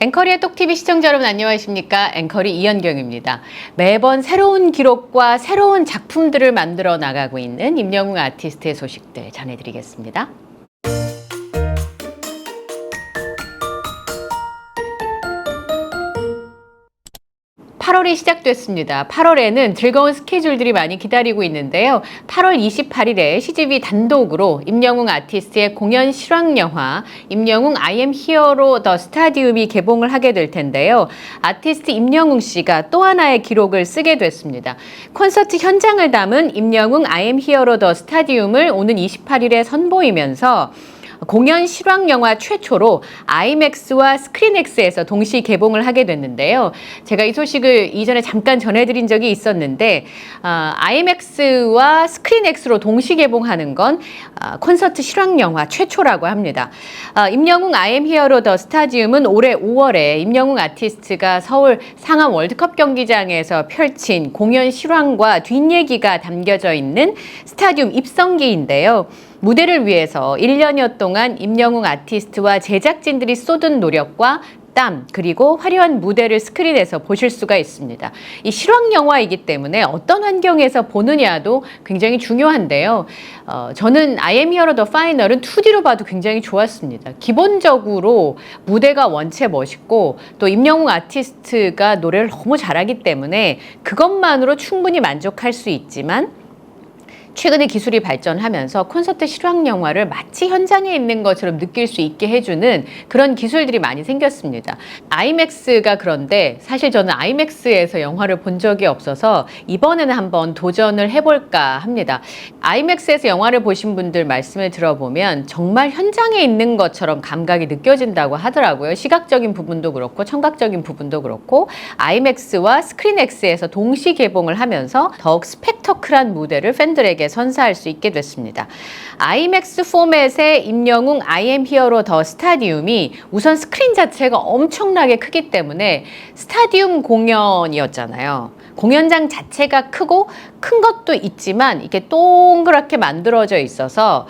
앵커리의 똑TV 시청자 여러분 안녕하십니까? 앵커리 이현경입니다. 매번 새로운 기록과 새로운 작품들을 만들어 나가고 있는 임영웅 아티스트의 소식들 전해드리겠습니다. 8월이 시작됐습니다. 8월에는 즐거운 스케줄들이 많이 기다리고 있는데요. 8월 28일에 CGV 단독으로 임영웅 아티스트의 공연 실황영화 임영웅 I am Hero The Stadium이 개봉을 하게 될 텐데요. 아티스트 임영웅 씨가 또 하나의 기록을 쓰게 됐습니다. 콘서트 현장을 담은 임영웅 I am Hero The Stadium을 오는 28일에 선보이면서 공연 실황영화 최초로 아이맥스와 스크린X에서 동시 개봉을 하게 됐는데요. 제가 이 소식을 이전에 잠깐 전해드린 적이 있었는데 아이맥스와 스크린X로 동시 개봉하는 건 콘서트 실황영화 최초라고 합니다. 임영웅 I am Hero The Stadium은 올해 5월에 임영웅 아티스트가 서울 상암 월드컵 경기장에서 펼친 공연 실황과 뒷얘기가 담겨져 있는 스타디움 입성기인데요. 무대를 위해서 1년여 동안 임영웅 아티스트와 제작진들이 쏟은 노력과 땀 그리고 화려한 무대를 스크린에서 보실 수가 있습니다. 이 실황 영화이기 때문에 어떤 환경에서 보느냐도 굉장히 중요한데요. 저는 I am Hero The Final은 2D로 봐도 굉장히 좋았습니다. 기본적으로 무대가 원체 멋있고 또 임영웅 아티스트가 노래를 너무 잘하기 때문에 그것만으로 충분히 만족할 수 있지만 최근에 기술이 발전하면서 콘서트 실황 영화를 마치 현장에 있는 것처럼 느낄 수 있게 해주는 그런 기술들이 많이 생겼습니다. 아이맥스가 그런데 사실 저는 아이맥스에서 영화를 본 적이 없어서 이번에는 한번 도전을 해볼까 합니다. 아이맥스에서 영화를 보신 분들 말씀을 들어보면 정말 현장에 있는 것처럼 감각이 느껴진다고 하더라고요. 시각적인 부분도 그렇고 청각적인 부분도 그렇고 아이맥스와 스크린X에서 동시 개봉을 하면서 더욱 스펙터클한 무대를 팬들에게 선사할 수 있게 됐습니다. 아이맥스 포맷의 임영웅 I am Hero The Stadium이 우선 스크린 자체가 엄청나게 크기 때문에 스타디움 공연이었잖아요. 공연장 자체가 크고 큰 것도 있지만 이게 동그랗게 만들어져 있어서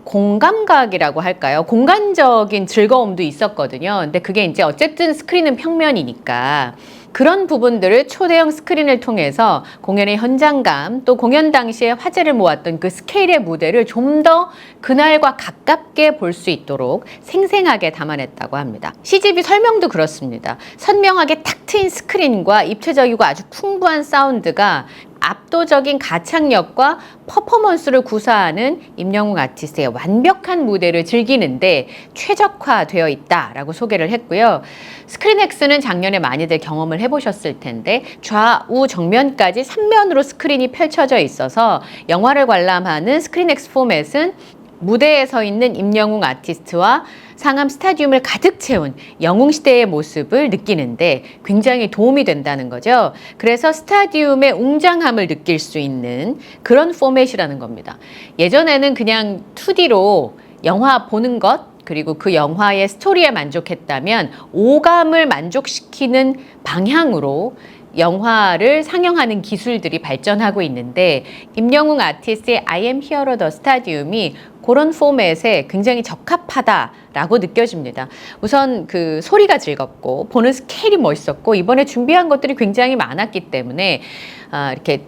공감각이라고 할까요? 공간적인 즐거움도 있었거든요. 근데 그게 이제 어쨌든 스크린은 평면이니까 그런 부분들을 초대형 스크린을 통해서 공연의 현장감 또 공연 당시에 화제를 모았던 그 스케일의 무대를 좀 더 그날과 가깝게 볼 수 있도록 생생하게 담아냈다고 합니다. CGV 설명도 그렇습니다. 선명하게 탁 트인 스크린과 입체적이고 아주 풍부한 사운드가 압도적인 가창력과 퍼포먼스를 구사하는 임영웅 아티스트의 완벽한 무대를 즐기는데 최적화되어 있다라고 소개를 했고요. 스크린X는 작년에 많이들 경험을 해보셨을 텐데 좌우 정면까지 3면으로 스크린이 펼쳐져 있어서 영화를 관람하는 스크린X 포맷은 무대에 서 있는 임영웅 아티스트와 상암 스타디움을 가득 채운 영웅시대의 모습을 느끼는데 굉장히 도움이 된다는 거죠. 그래서 스타디움의 웅장함을 느낄 수 있는 그런 포맷이라는 겁니다. 예전에는 그냥 2D로 영화 보는 것 그리고 그 영화의 스토리에 만족했다면 오감을 만족시키는 방향으로 영화를 상영하는 기술들이 발전하고 있는데 임영웅 아티스트의 I am Hero The Stadium이 그런 포맷에 굉장히 적합하다라고 느껴집니다. 우선 그 소리가 즐겁고 보는 스케일이 멋있었고 이번에 준비한 것들이 굉장히 많았기 때문에 이렇게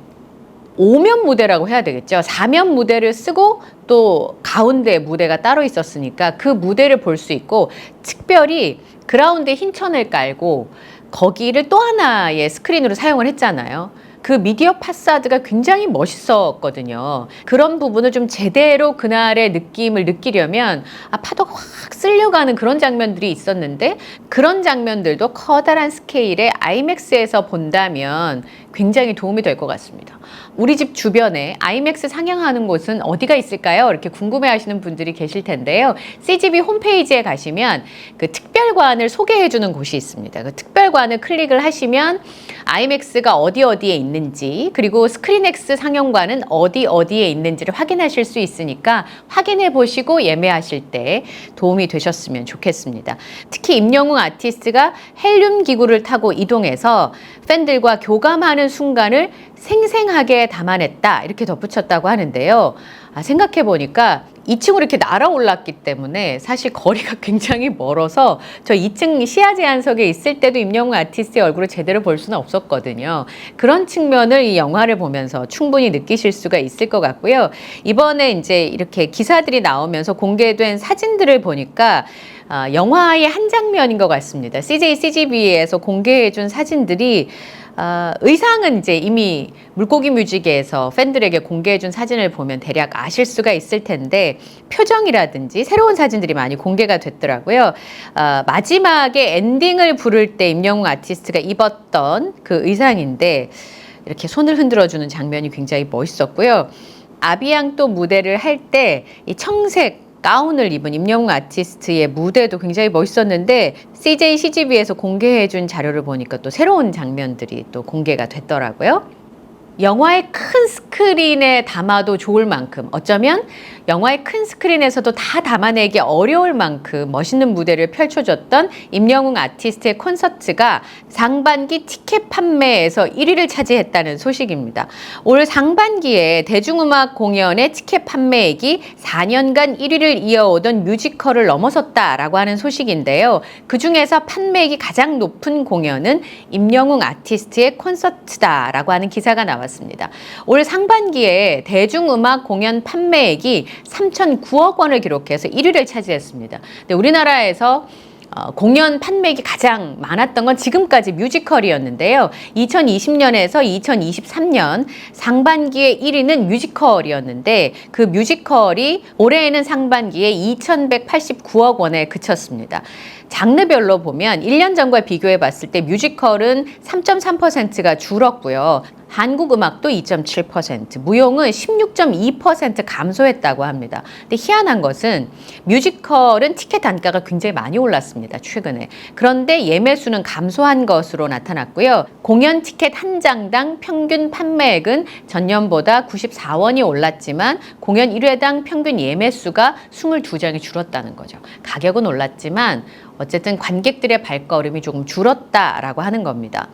5면 무대라고 해야 되겠죠. 4면 무대를 쓰고 또 가운데 무대가 따로 있었으니까 그 무대를 볼 수 있고 특별히 그라운드에 흰 천을 깔고 거기를 또 하나의 스크린으로 사용을 했잖아요. 그 미디어 파사드가 굉장히 멋있었거든요. 그런 부분을 좀 제대로 그날의 느낌을 느끼려면 파도가 확 쓸려가는 그런 장면들이 있었는데 그런 장면들도 커다란 스케일의 아이맥스에서 본다면 굉장히 도움이 될 것 같습니다. 우리 집 주변에 아이맥스 상영하는 곳은 어디가 있을까요? 이렇게 궁금해하시는 분들이 계실 텐데요. CGV 홈페이지에 가시면 그 특별관을 소개해주는 곳이 있습니다. 그 특별관을 클릭을 하시면 아이맥스가 어디에 있는지 그리고 스크린X 상영관은 어디에 있는지를 확인하실 수 있으니까 확인해 보시고 예매하실 때 도움이 되셨으면 좋겠습니다. 특히 임영웅 아티스트가 헬륨 기구를 타고 이동해서 팬들과 교감하는 순간을 생생하게 담아냈다 이렇게 덧붙였다고 하는데요. 생각해 보니까 2층으로 이렇게 날아올랐기 때문에 사실 거리가 굉장히 멀어서 저 2층 시야 제한석에 있을 때도 임영웅 아티스트의 얼굴을 제대로 볼 수는 없었거든요. 그런 측면을 이 영화를 보면서 충분히 느끼실 수가 있을 것 같고요. 이번에 이제 이렇게 기사들이 나오면서 공개된 사진들을 보니까 영화의 한 장면인 것 같습니다. CJ CGV에서 공개해준 사진들이 의상은 이제 이미 물고기 뮤직에서 팬들에게 공개해준 사진을 보면 대략 아실 수가 있을 텐데 표정이라든지 새로운 사진들이 많이 공개가 됐더라고요. 마지막에 엔딩을 부를 때 임영웅 아티스트가 입었던 그 의상인데 이렇게 손을 흔들어주는 장면이 굉장히 멋있었고요. 아비앙또 무대를 할 때 이 청색 가운을 입은 임영웅 아티스트의 무대도 굉장히 멋있었는데 CJ CGV에서 공개해준 자료를 보니까 또 새로운 장면들이 또 공개가 됐더라고요. 영화의 큰 스크린에 담아도 좋을 만큼 어쩌면 영화의 큰 스크린에서도 다 담아내기 어려울 만큼 멋있는 무대를 펼쳐줬던 임영웅 아티스트의 콘서트가 상반기 티켓 판매에서 1위를 차지했다는 소식입니다. 올 상반기에 대중음악 공연의 티켓 판매액이 4년간 1위를 이어오던 뮤지컬을 넘어섰다라고 하는 소식인데요. 그중에서 판매액이 가장 높은 공연은 임영웅 아티스트의 콘서트다라고 하는 기사가 나왔습니다. 올 상반기에 대중음악 공연 판매액이 3,009억 원을 기록해서 1위를 차지했습니다. 근데 우리나라에서 공연 판매액이 가장 많았던 건 지금까지 뮤지컬이었는데요. 2020년에서 2023년 상반기의 1위는 뮤지컬이었는데 그 뮤지컬이 올해에는 상반기에 2,189억 원에 그쳤습니다. 장르별로 보면 1년 전과 비교해 봤을 때 뮤지컬은 3.3%가 줄었고요. 한국 음악도 2.7%, 무용은 16.2% 감소했다고 합니다. 근데 희한한 것은 뮤지컬은 티켓 단가가 굉장히 많이 올랐습니다, 최근에. 그런데 예매 수는 감소한 것으로 나타났고요. 공연 티켓 한 장당 평균 판매액은 전년보다 94원이 올랐지만 공연 1회당 평균 예매 수가 22장이 줄었다는 거죠. 가격은 올랐지만 어쨌든 관객들의 발걸음이 조금 줄었다라고 하는 겁니다.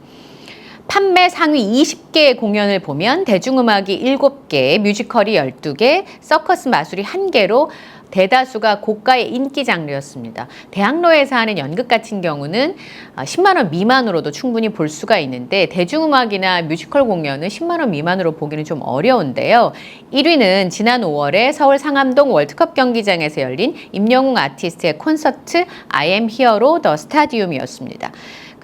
판매 상위 20개의 공연을 보면 대중음악이 7개, 뮤지컬이 12개, 서커스 마술이 1개로 대다수가 고가의 인기 장르였습니다. 대학로에서 하는 연극 같은 경우는 10만 원 미만으로도 충분히 볼 수가 있는데 대중음악이나 뮤지컬 공연은 10만 원 미만으로 보기는 좀 어려운데요. 1위는 지난 5월에 서울 상암동 월드컵 경기장에서 열린 임영웅 아티스트의 콘서트 I am Here로 더 스타디움이었습니다.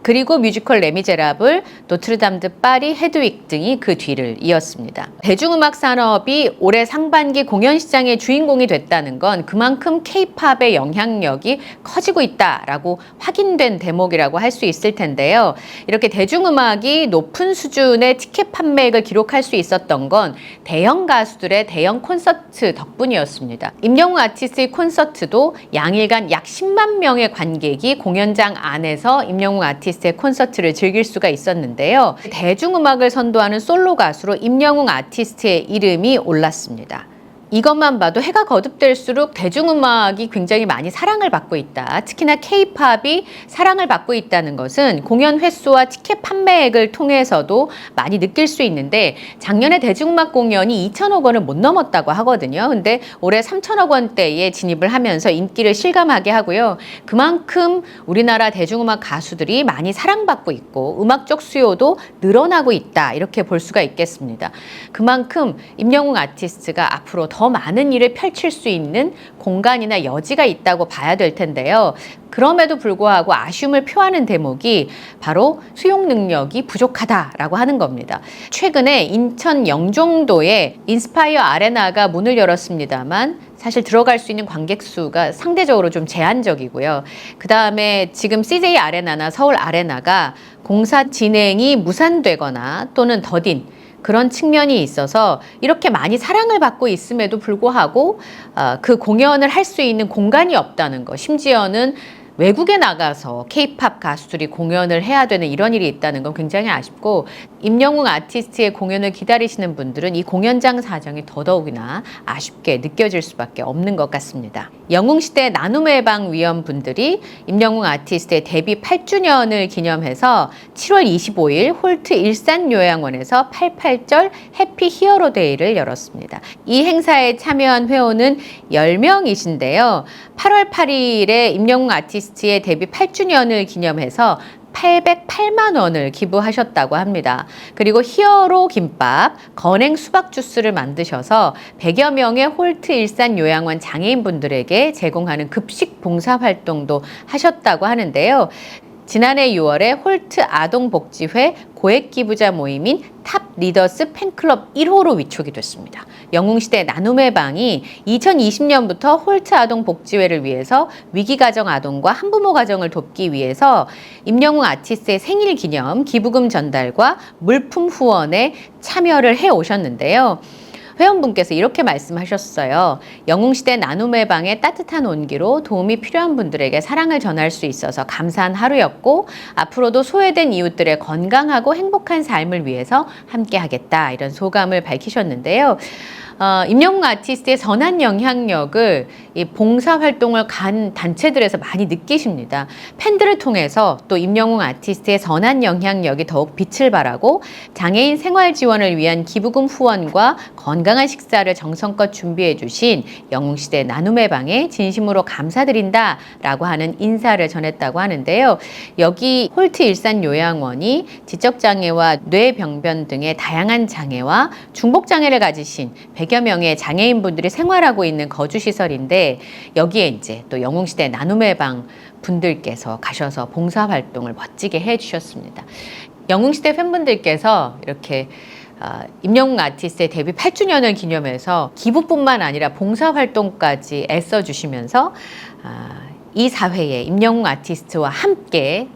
그리고 뮤지컬 레미제라블, 노트르담 드 파리, 헤드윅 등이 그 뒤를 이었습니다. 대중음악 산업이 올해 상반기 공연 시장의 주인공이 됐다는 건 그만큼 K-팝의 영향력이 커지고 있다라고 확인된 대목이라고 할 수 있을 텐데요. 이렇게 대중음악이 높은 수준의 티켓 판매액을 기록할 수 있었던 건 대형 가수들의 대형 콘서트 덕분이었습니다. 임영웅 아티스트의 콘서트도 양일간 약 10만 명의 관객이 공연장 안에서 임영웅 아티스트의 콘서트를 즐길 수가 있었는데요. 대중음악을 선도하는 솔로 가수로 임영웅 아티스트의 이름이 올랐습니다. 이것만 봐도 해가 거듭될수록 대중음악이 굉장히 많이 사랑을 받고 있다. 특히나 K-팝이 사랑을 받고 있다는 것은 공연 횟수와 티켓 판매액을 통해서도 많이 느낄 수 있는데 작년에 대중음악 공연이 2천억 원을 못 넘었다고 하거든요. 근데 올해 3천억 원대에 진입을 하면서 인기를 실감하게 하고요. 그만큼 우리나라 대중음악 가수들이 많이 사랑받고 있고 음악적 수요도 늘어나고 있다. 이렇게 볼 수가 있겠습니다. 그만큼 임영웅 아티스트가 앞으로 더 많은 일을 펼칠 수 있는 공간이나 여지가 있다고 봐야 될 텐데요. 그럼에도 불구하고 아쉬움을 표하는 대목이 바로 수용 능력이 부족하다라고 하는 겁니다. 최근에 인천 영종도에 인스파이어 아레나가 문을 열었습니다만 사실 들어갈 수 있는 관객 수가 상대적으로 좀 제한적이고요. 그 다음에 지금 CJ 아레나나 서울 아레나가 공사 진행이 무산되거나 또는 더딘 그런 측면이 있어서 이렇게 많이 사랑을 받고 있음에도 불구하고 그 공연을 할 수 있는 공간이 없다는 것, 심지어는 외국에 나가서 K-팝 가수들이 공연을 해야 되는 이런 일이 있다는 건 굉장히 아쉽고, 임영웅 아티스트의 공연을 기다리시는 분들은 이 공연장 사정이 더더욱이나 아쉽게 느껴질 수밖에 없는 것 같습니다. 영웅시대 나눔의 방 위원분들이 임영웅 아티스트의 데뷔 8주년을 기념해서 7월 25일 홀트 일산요양원에서 88절 해피 히어로 데이를 열었습니다. 이 행사에 참여한 회원은 10명이신데요. 8월 8일에 임영웅 아티스트의 데뷔 8주년을 기념해서 808만 원을 기부하셨다고 합니다. 그리고 히어로 김밥, 건행 수박 주스를 만드셔서 100여 명의 홀트 일산 요양원 장애인분들에게 제공하는 급식 봉사 활동도 하셨다고 하는데요. 지난해 6월에 홀트 아동복지회 고액 기부자 모임인 탑 리더스 팬클럽 1호로 위촉이 됐습니다. 영웅시대 나눔의 방이 2020년부터 홀트 아동복지회를 위해서 위기가정 아동과 한부모 가정을 돕기 위해서 임영웅 아티스트의 생일 기념 기부금 전달과 물품 후원에 참여를 해 오셨는데요. 회원분께서 이렇게 말씀하셨어요. 영웅시대 나눔의 방의 따뜻한 온기로 도움이 필요한 분들에게 사랑을 전할 수 있어서 감사한 하루였고, 앞으로도 소외된 이웃들의 건강하고 행복한 삶을 위해서 함께하겠다, 이런 소감을 밝히셨는데요. 임영웅 아티스트의 선한 영향력을 이 봉사활동을 간 단체들에서 많이 느끼십니다. 팬들을 통해서 또 임영웅 아티스트의 선한 영향력이 더욱 빛을 발하고, 장애인 생활 지원을 위한 기부금 후원과 건강한 식사를 정성껏 준비해 주신 영웅시대 나눔의 방에 진심으로 감사드린다 라고 하는 인사를 전했다고 하는데요. 여기 홀트 일산 요양원이 지적장애와 뇌병변 등의 다양한 장애와 중복장애를 가지신 100여 명의 장애인분들이 생활하고 있는 거주시설인데, 여기에 이제 또 영웅시대 나눔의 방 분들께서 가셔서 봉사활동을 멋지게 해주셨습니다. 영웅시대 팬분들께서 이렇게 임영웅 아티스트의 데뷔 8주년을 기념해서 기부뿐만 아니라 봉사활동까지 애써주시면서 이 사회에 임영웅 아티스트와 함께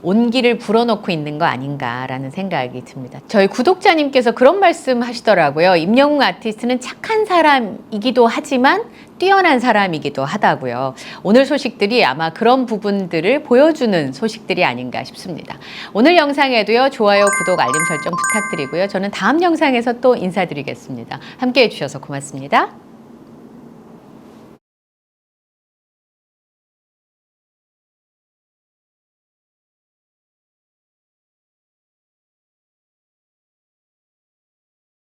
온기를 불어넣고 있는 거 아닌가라는 생각이 듭니다. 저희 구독자님께서 그런 말씀 하시더라고요. 임영웅 아티스트는 착한 사람이기도 하지만 뛰어난 사람이기도 하다고요. 오늘 소식들이 아마 그런 부분들을 보여주는 소식들이 아닌가 싶습니다. 오늘 영상에도요, 좋아요, 구독, 알림 설정 부탁드리고요. 저는 다음 영상에서 또 인사드리겠습니다. 함께해 주셔서 고맙습니다.